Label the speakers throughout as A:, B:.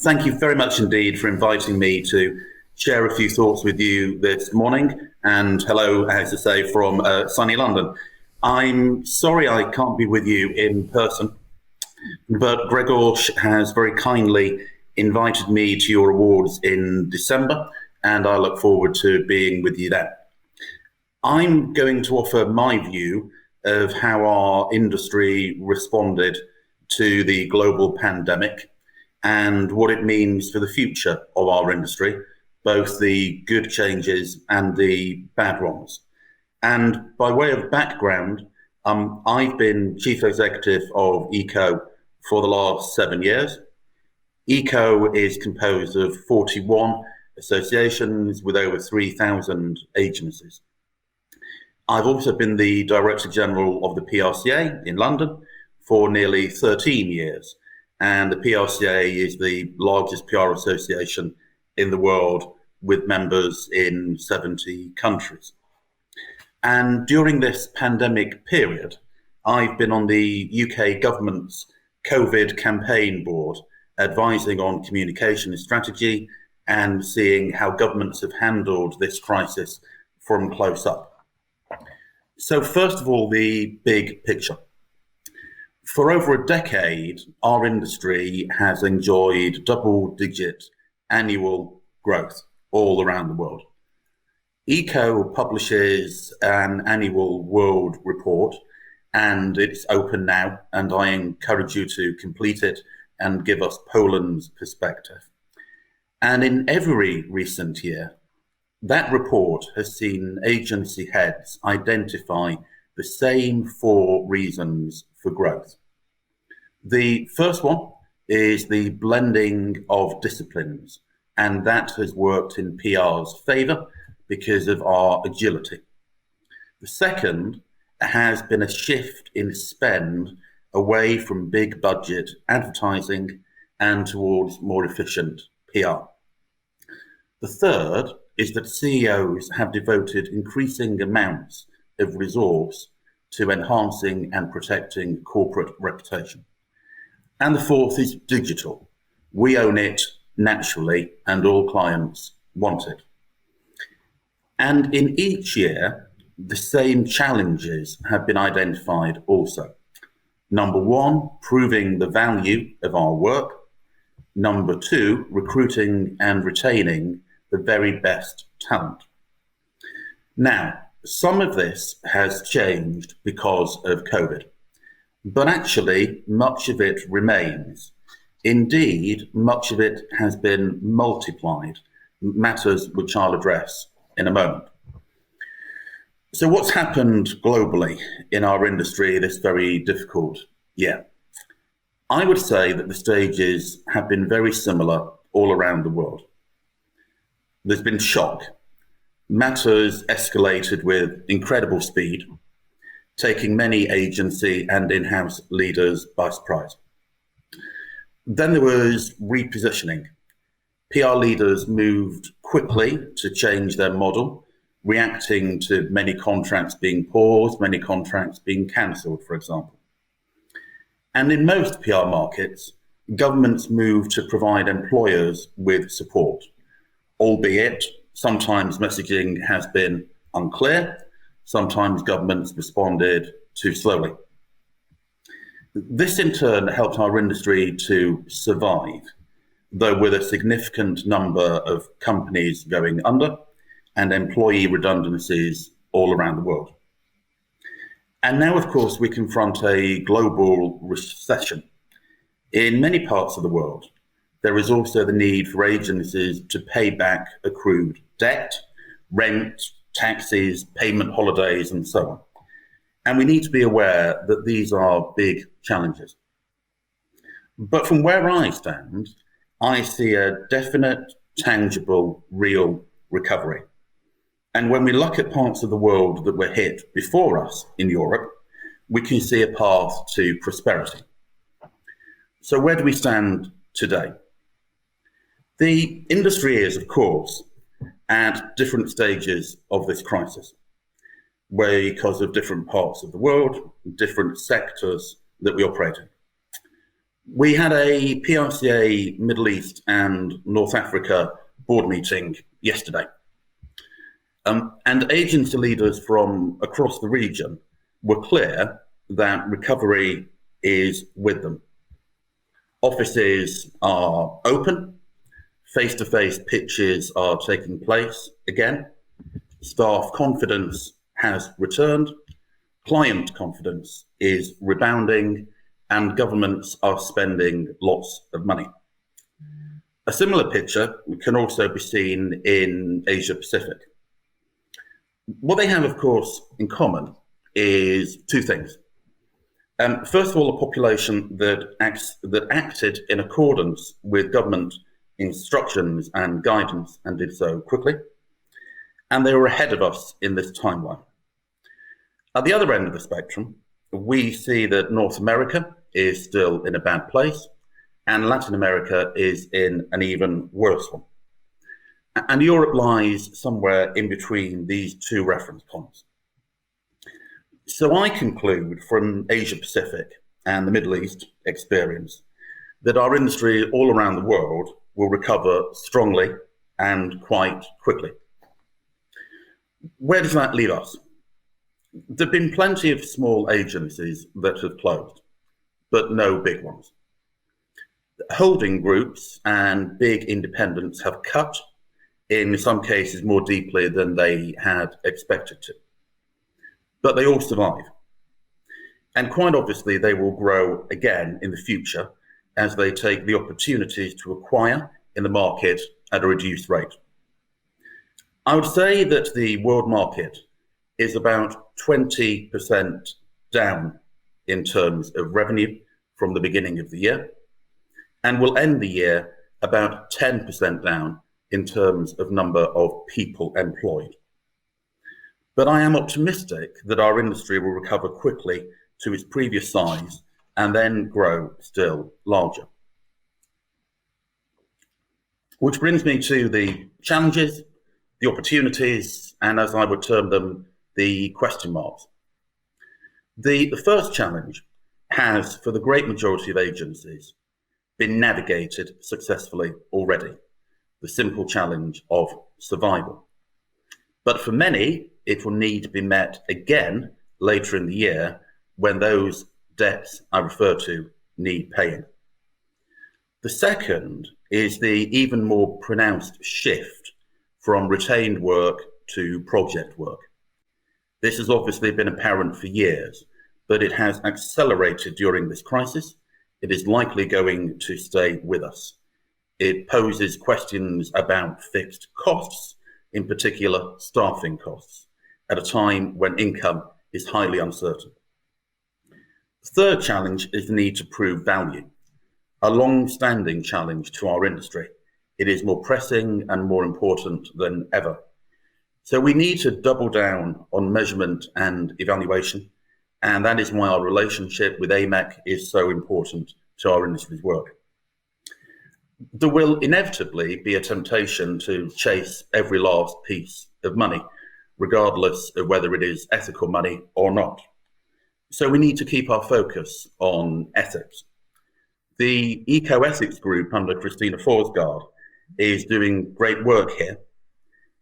A: Thank you very much indeed for inviting me to share a few thoughts with you this morning. And hello, as I say, from sunny London. I'm sorry I can't be with you in person, but Gregor has very kindly invited me to your awards in December, and I look forward to being with you then. I'm going to offer my view of how our industry responded to the global pandemic and what it means for the future of our industry, both the good changes and the bad ones. And by way of background, I've been Chief Executive of ECO for the last 7 years. ECO is composed of 41 associations with over 3,000 agencies. I've also been the Director General of the PRCA in London for nearly 13 years. And the PRCA is the largest PR association in the world with members in 70 countries. And during this pandemic period, I've been on the UK government's COVID campaign board, advising on communication and strategy and seeing how governments have handled this crisis from close up. So first of all, the big picture. For over a decade, our industry has enjoyed double-digit annual growth all around the world. ECO publishes an annual world report, and it's open now, and I encourage you to complete it and give us Poland's perspective. And in every recent year, that report has seen agency heads identify the same 4 reasons for growth. The first one is the blending of disciplines, and that has worked in PR's favour because of our agility. The second has been a shift in spend away from big budget advertising and towards more efficient PR. The third is that CEOs have devoted increasing amounts of resource to enhancing and protecting corporate reputation. And the fourth is digital. We own it naturally, and all clients want it. And in each year, the same challenges have been identified also. Number 1, proving the value of our work. Number 2, recruiting and retaining the very best talent. Now, some of this has changed because of COVID, but actually much of it remains. Indeed, much of it has been multiplied, matters which I'll address in a moment. So what's happened globally in our industry this very difficult year? I would say that the stages have been very similar all around the world. There's been shock. Matters escalated with incredible speed, taking many agency and in-house leaders by surprise. Then there was repositioning. PR leaders moved quickly to change their model, reacting to many contracts being paused, many contracts being cancelled, for example. And in most PR markets, governments moved to provide employers with support, albeit sometimes messaging has been unclear, sometimes governments responded too slowly. This in turn helped our industry to survive, though with a significant number of companies going under and employee redundancies all around the world. And now, of course, we confront a global recession. In many parts of the world, there is also the need for agencies to pay back accrued debt, rent, taxes, payment holidays, and so on. And we need to be aware that these are big challenges. But from where I stand, I see a definite, tangible, real recovery. And when we look at parts of the world that were hit before us in Europe, we can see a path to prosperity. So where do we stand today? The industry is, of course, at different stages of this crisis, because of different parts of the world, different sectors that we operate in. We had a PRCA Middle East and North Africa board meeting yesterday. And agency leaders from across the region were clear that recovery is with them. Offices are open, face-to-face pitches are taking place again, staff confidence has returned, client confidence is rebounding, and governments are spending lots of money. A similar picture can also be seen in Asia Pacific. What they have, of course, in common is two things. First of all, a population that acted in accordance with government instructions and guidance and did so quickly. And they were ahead of us in this timeline. At the other end of the spectrum, we see that North America is still in a bad place and Latin America is in an even worse one. And Europe lies somewhere in between these two reference points. So I conclude from Asia Pacific and the Middle East experience that our industry all around the world will recover strongly and quite quickly. Where does that leave us? There have been plenty of small agencies that have closed, but no big ones. Holding groups and big independents have cut, in some cases more deeply than they had expected to. But they all survive. And quite obviously, they will grow again in the future as they take the opportunities to acquire in the market at a reduced rate. I would say that the world market is about 20% down in terms of revenue from the beginning of the year, and will end the year about 10% down in terms of number of people employed. But I am optimistic that our industry will recover quickly to its previous size and then grow still larger. Which brings me to the challenges, the opportunities, and as I would term them, the question marks. The first challenge has, for the great majority of agencies, been navigated successfully already. The simple challenge of survival. But for many, it will need to be met again later in the year when those debts I refer to need paying. The second is the even more pronounced shift from retained work to project work. This has obviously been apparent for years, but it has accelerated during this crisis. It is likely going to stay with us. It poses questions about fixed costs, in particular staffing costs, at a time when income is highly uncertain. The third challenge is the need to prove value, a long-standing challenge to our industry. It is more pressing and more important than ever. So we need to double down on measurement and evaluation, and that is why our relationship with AMEC is so important to our industry's work. There will inevitably be a temptation to chase every last piece of money, regardless of whether it is ethical money or not. So we need to keep our focus on ethics. The Eco-Ethics Group under Christina Forsgaard is doing great work here.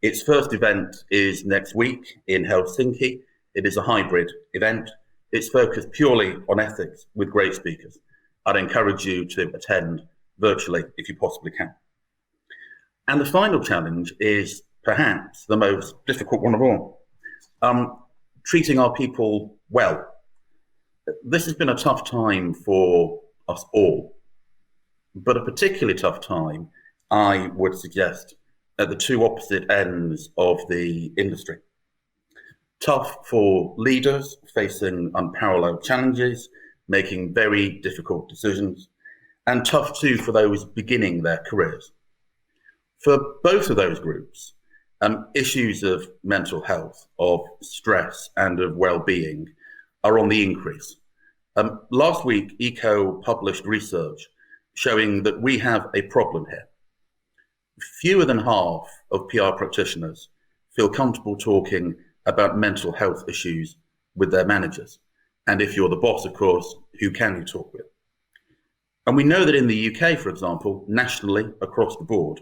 A: Its first event is next week in Helsinki. It is a hybrid event. It's focused purely on ethics with great speakers. I'd encourage you to attend virtually if you possibly can. And the final challenge is perhaps the most difficult one of all, treating our people well. This has been a tough time for us all, but a particularly tough time, I would suggest, at the two opposite ends of the industry. Tough for leaders facing unparalleled challenges, making very difficult decisions, and tough too for those beginning their careers. For both of those groups, issues of mental health, of stress, and of well-being are on the increase. Last week, ECO published research showing that we have a problem here. Fewer than half of PR practitioners feel comfortable talking about mental health issues with their managers. And if you're the boss, of course, who can you talk with? And we know that in the UK, for example, nationally across the board,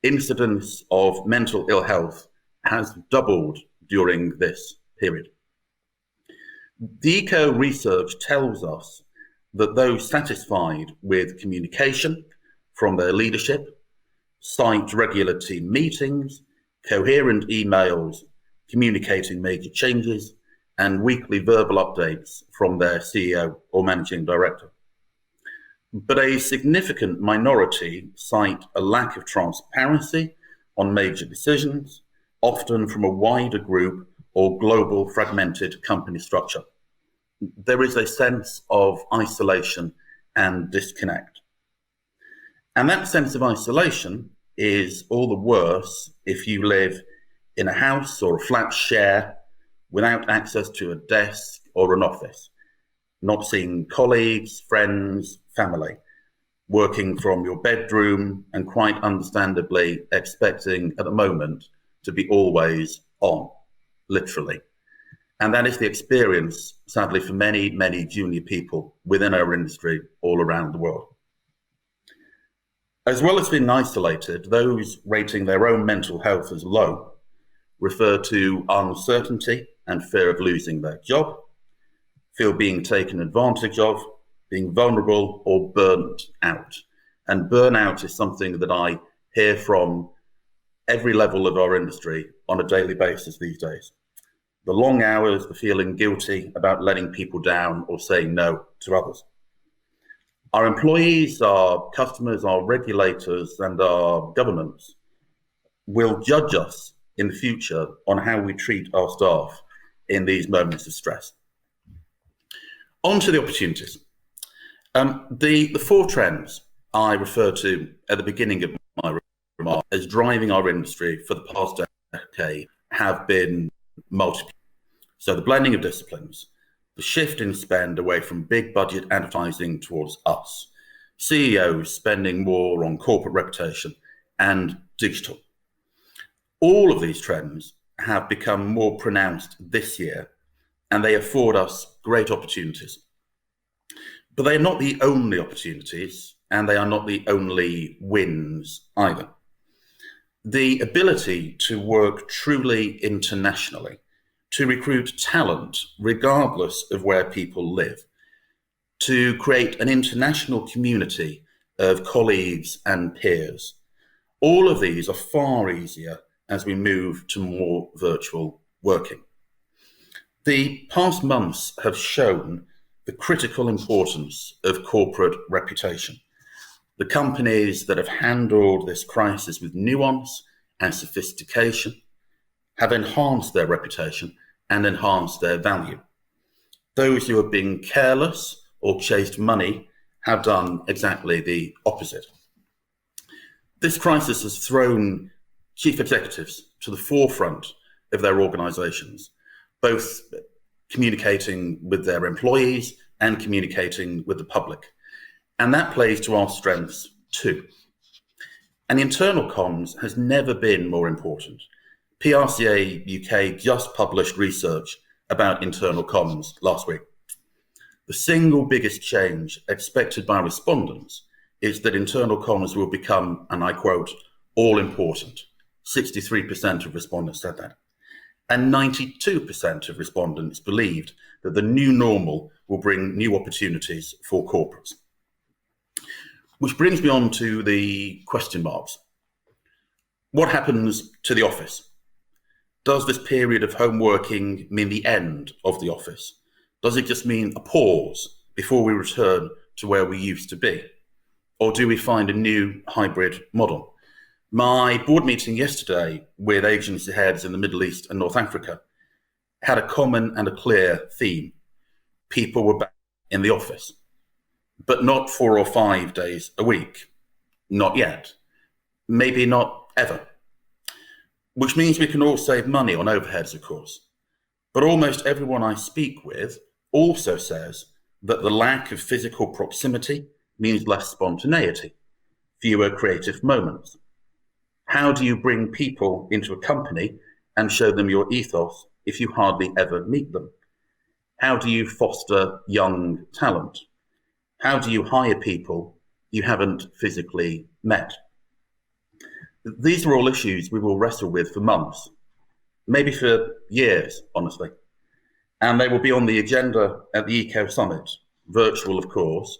A: incidence of mental ill health has doubled during this period. The eco research tells us that those satisfied with communication from their leadership cite regular team meetings, coherent emails communicating major changes, and weekly verbal updates from their CEO or managing director. But a significant minority cite a lack of transparency on major decisions, often from a wider group or global fragmented company structure. There is a sense of isolation and disconnect. And that sense of isolation is all the worse if you live in a house or a flat share without access to a desk or an office, not seeing colleagues, friends, family, working from your bedroom, and quite understandably expecting at the moment to be always on, literally. And that is the experience, sadly, for many, many junior people within our industry all around the world. As well as being isolated, those rating their own mental health as low refer to uncertainty and fear of losing their job, feel being taken advantage of, being vulnerable, or burnt out. And burnout is something that I hear from every level of our industry on a daily basis these days. The long hours, the feeling guilty about letting people down or saying no to others. Our employees, our customers, our regulators, and our governments will judge us in the future on how we treat our staff in these moments of stress. On to the opportunities. The four trends I referred to at the beginning of my remarks as driving our industry for the past decade have been multiple. So the blending of disciplines, the shift in spend away from big budget advertising towards us, CEOs spending more on corporate reputation, and digital. All of these trends have become more pronounced this year, and they afford us great opportunities. But they are not the only opportunities, and they are not the only wins either. The ability to work truly internationally, to recruit talent regardless of where people live, to create an international community of colleagues and peers. All of these are far easier as we move to more virtual working. The past months have shown the critical importance of corporate reputation. The companies that have handled this crisis with nuance and sophistication have enhanced their reputation and enhanced their value. Those who have been careless or chased money have done exactly the opposite. This crisis has thrown chief executives to the forefront of their organizations, both communicating with their employees and communicating with the public. And that plays to our strengths too. And internal comms has never been more important. PRCA UK just published research about internal comms last week. The single biggest change expected by respondents is that internal comms will become, and I quote, all important. 63% of respondents said that. And 92% of respondents believed that the new normal will bring new opportunities for corporates. Which brings me on to the question marks. What happens to the office? Does this period of home working mean the end of the office? Does it just mean a pause before we return to where we used to be? Or do we find a new hybrid model? My board meeting yesterday with agency heads in the Middle East and North Africa had a common and a clear theme. People were back in the office, but not 4 or 5 days a week. Not yet. Maybe not ever. Which means we can all save money on overheads, of course. But almost everyone I speak with also says that the lack of physical proximity means less spontaneity, fewer creative moments. How do you bring people into a company and show them your ethos if you hardly ever meet them? How do you foster young talent? How do you hire people you haven't physically met? These are all issues we will wrestle with for months, maybe for years, honestly. And they will be on the agenda at the Eco Summit, virtual, of course,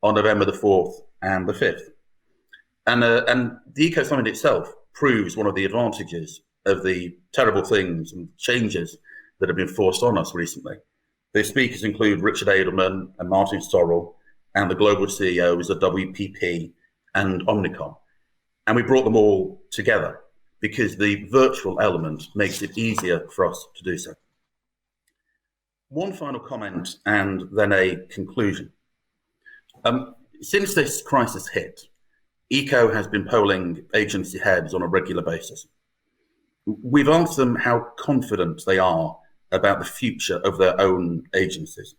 A: on November the 4th and the 5th. And the Eco Summit itself proves one of the advantages of the terrible things and changes that have been forced on us recently. The speakers include Richard Edelman and Martin Sorrell and the global CEOs of WPP and Omnicom. And we brought them all together because the virtual element makes it easier for us to do so. One final comment and then a conclusion. Since this crisis hit, ECO has been polling agency heads on a regular basis. We've asked them how confident they are about the future of their own agencies.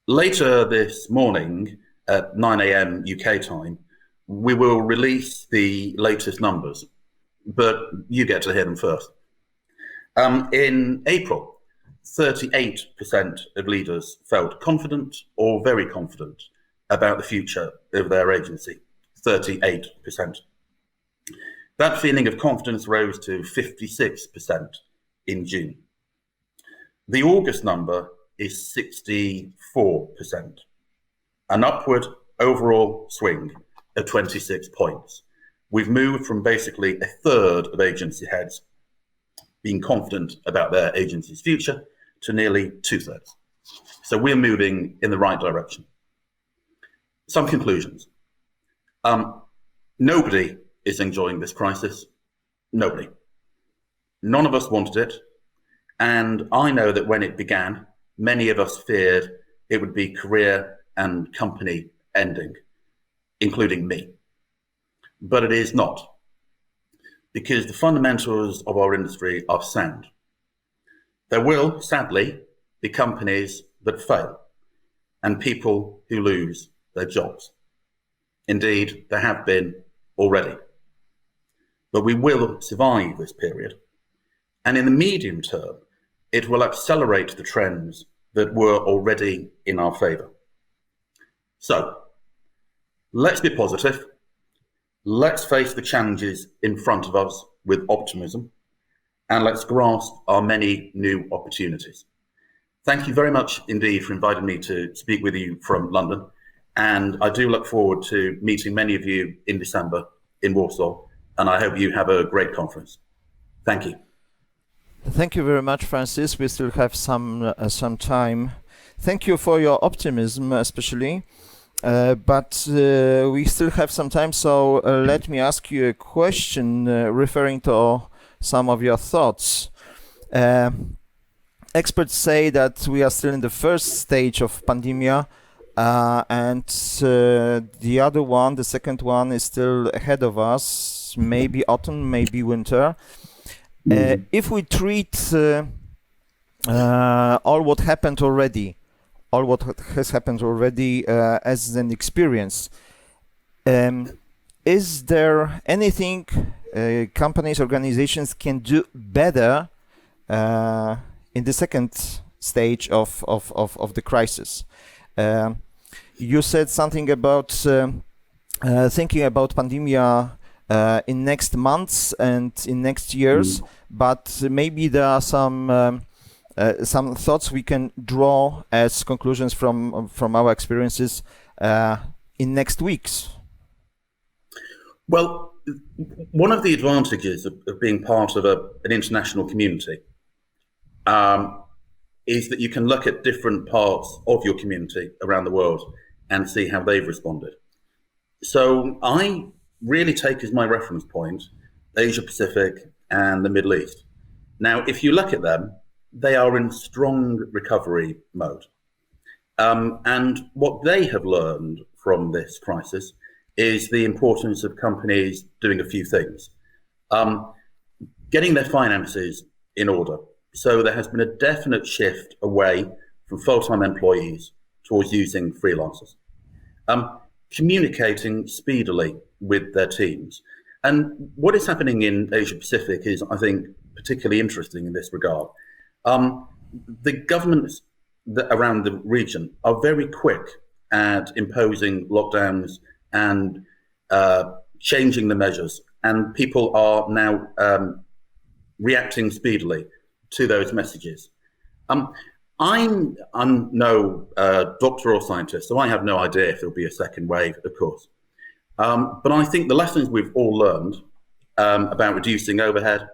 A: Later this morning at 9 a.m. UK time, we will release the latest numbers, but you get to hear them first. In April, 38% of leaders felt confident or very confident about the future of their agency. 38%. That feeling of confidence rose to 56% in June. The August number is 64%, an upward overall swing of 26 points. We've moved from basically a third of agency heads being confident about their agency's future to nearly 2/3. So we're moving in the right direction. Some conclusions. Nobody is enjoying this crisis. Nobody. None of us wanted it. And I know that when it began, many of us feared it would be career and company ending, including me. But it is not, because the fundamentals of our industry are sound. There will, sadly, be companies that fail and people who lose their jobs. Indeed, there have been already. But we will survive this period. And in the medium term, it will accelerate the trends that were already in our favour. So, let's be positive. Let's face the challenges in front of us with optimism, and let's grasp our many new opportunities. Thank you very much indeed for inviting me to speak with you from London, and I do look forward to meeting many of you in December in Warsaw, and I hope you have a great conference. Thank you.
B: Thank you very much, Francis. We still have some time. Thank you for your optimism, especially. But we still have some time, so let me ask you a question referring to some of your thoughts. Experts say that we are still in the first stage of pandemia, and the other one, the second one, is still ahead of us, maybe autumn, maybe winter. If we treat all what happened already, all what has happened already as an experience, is there anything companies, organizations can do better in the second stage of the crisis? You said something about thinking about pandemia in next months and in next years, but maybe there are some thoughts we can draw as conclusions from our experiences in next weeks.
A: Well, one of the advantages of being part of an international community is that you can look at different parts of your community around the world and see how they've responded. So I really take as my reference point Asia Pacific and the Middle East. Now, if you look at them, they are in strong recovery mode. And what they have learned from this crisis is the importance of companies doing a few things. Getting their finances in order. So there has been a definite shift away from full-time employees towards using freelancers. Communicating speedily with their teams. And what is happening in Asia Pacific is, I think, particularly interesting in this regard. The governments around the region are very quick at imposing lockdowns and changing the measures, and people are now reacting speedily to those messages. I'm no doctor or scientist, so I have no idea if there'll be a second wave, of course. But I think the lessons we've all learned about reducing overhead,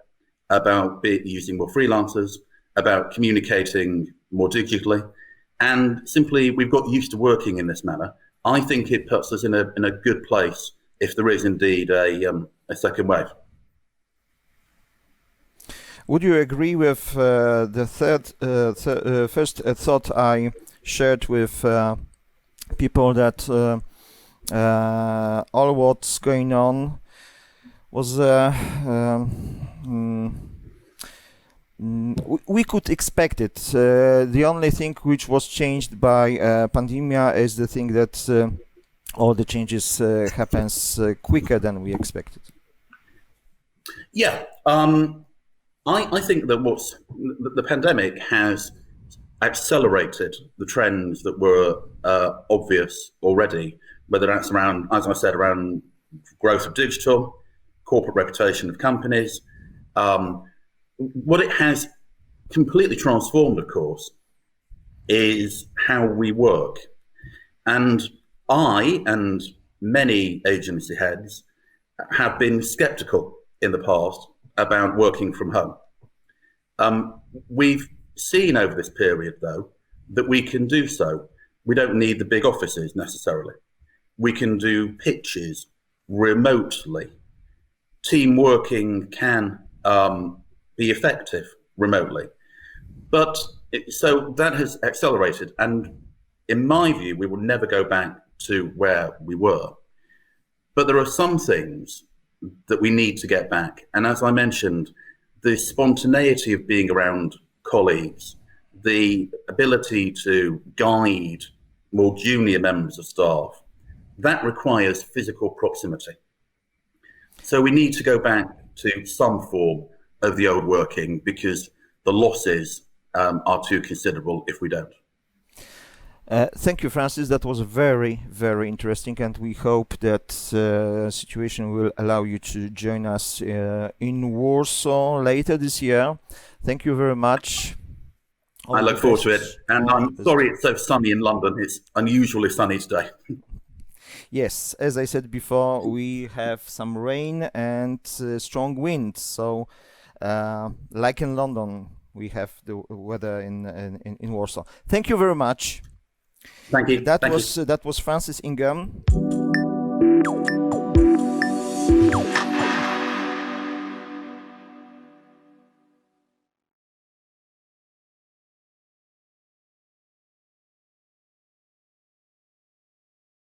A: about using more freelancers, about communicating more digitally, and simply we've got used to working in this manner. I think it puts us in a good place if there is indeed a second wave.
B: Would you agree with the first thought I shared with people that all what's going on was we could expect it. The only thing which was changed by pandemia is the thing that all the changes happens quicker than we expected.
A: Yeah, I think that the pandemic has accelerated the trends that were obvious already, whether that's around, as I said, around growth of digital, corporate reputation of companies. What it has completely transformed, of course, is how we work. And I and many agency heads have been skeptical in the past about working from home. We've seen over this period, though, that we can do so. We don't need the big offices necessarily. We can do pitches remotely. Team working can be effective remotely. So that has accelerated. And in my view, we will never go back to where we were. But there are some things that we need to get back. And as I mentioned, the spontaneity of being around colleagues, the ability to guide more junior members of staff, that requires physical proximity. So we need to go back to some form of the old working because the losses are too considerable if we don't.
B: Thank you, Francis. That was very, very interesting, and we hope that situation will allow you to join us in Warsaw later this year. Thank you very much.
A: I look forward to it, and I'm sorry it's so sunny in London. It's unusually sunny today.
B: Yes, as I said before, we have some rain and strong wind. So, like in London, we have the weather in Warsaw. Thank you very much.
A: Thank you.
B: That was Francis Ingham.